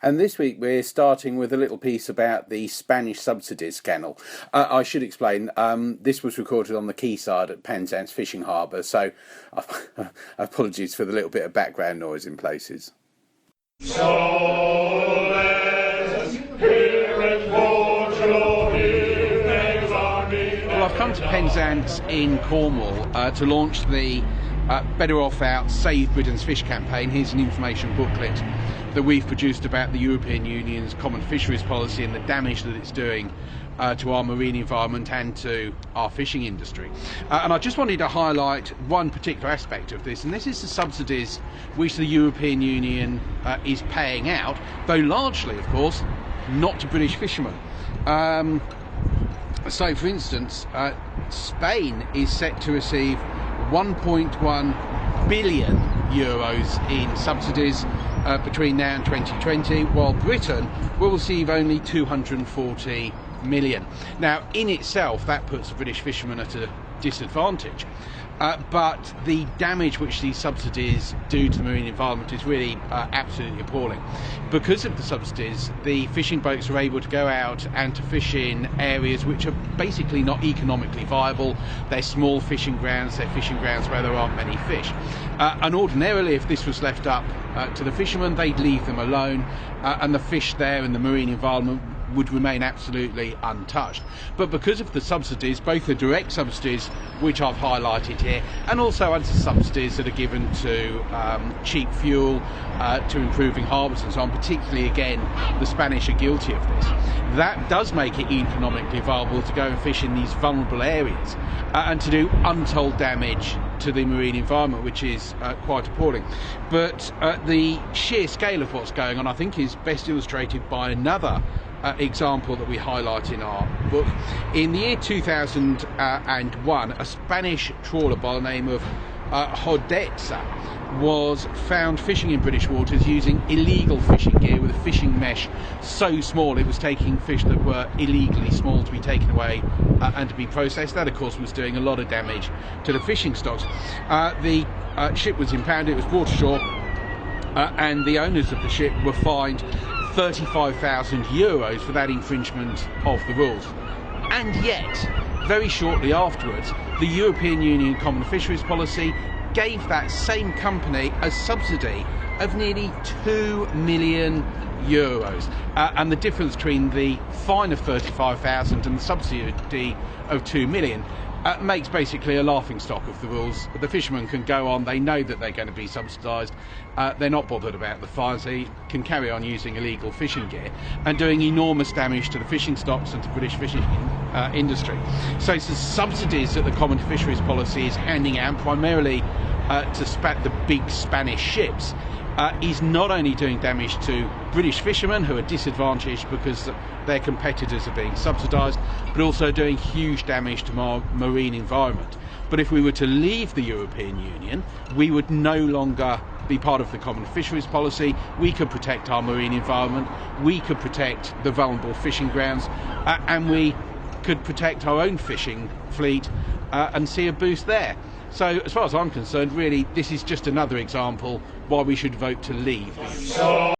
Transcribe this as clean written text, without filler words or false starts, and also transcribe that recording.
And this week we're starting with a little piece about the Spanish Subsidies Scandal. I should explain, this was recorded on the quayside at Penzance fishing harbour, so apologies for the little bit of background noise in places. So let us hear it, Portugal, Well, I've come to Penzance in Cornwall to launch the Better Off Out Save Britain's Fish campaign. Here's an information booklet that we've produced about the European Union's common fisheries policy and the damage that it's doing to our marine environment and to our fishing industry. And I just wanted to highlight one particular aspect of this, and this is the subsidies which the European Union is paying out, though largely, of course, not to British fishermen. So, for instance, Spain is set to receive 1.1 billion euros in subsidies between now and 2020, while Britain will receive only 240 million. Now, in itself, that puts the British fishermen at a disadvantage. But the damage which these subsidies do to the marine environment is really absolutely appalling. Because of the subsidies, the fishing boats are able to go out and to fish in areas which are basically not economically viable. They're small fishing grounds, they're fishing grounds where there aren't many fish. And ordinarily, if this was left up to the fishermen, they'd leave them alone, and the fish there and the marine environment would remain absolutely untouched. But because of the subsidies, both the direct subsidies which I've highlighted here and also other subsidies that are given to cheap fuel, to improving harbours and so on, particularly again the Spanish are guilty of this, that does make it economically viable to go and fish in these vulnerable areas and to do untold damage to the marine environment, which is quite appalling. But the sheer scale of what's going on, I think, is best illustrated by another example that we highlight in our book. In the year 2001, a Spanish trawler by the name of Hodetza was found fishing in British waters using illegal fishing gear with a fishing mesh so small it was taking fish that were illegally small to be taken away and to be processed. That, of course, was doing a lot of damage to the fishing stocks. The ship was impounded, it was brought ashore, and the owners of the ship were fined 35,000 euros for that infringement of the rules. And yet, very shortly afterwards, the European Union Common Fisheries Policy gave that same company a subsidy of nearly 2 million euros. And the difference between the fine of 35,000 and the subsidy of 2 million makes basically a laughingstock of the rules. The fishermen can go on, they know that they're going to be subsidised, they're not bothered about the fines, they can carry on using illegal fishing gear and doing enormous damage to the fishing stocks and to British fishing industry. So it's the subsidies that the Common Fisheries Policy is handing out primarily to the big Spanish ships is not only doing damage to British fishermen who are disadvantaged because their competitors are being subsidised, but also doing huge damage to our marine environment. But if we were to leave the European Union, we would no longer be part of the Common Fisheries Policy. We could protect our marine environment, we could protect the vulnerable fishing grounds, and we could protect our own fishing fleet and see a boost there. So, as far as I'm concerned, really, this is just another example why we should vote to leave.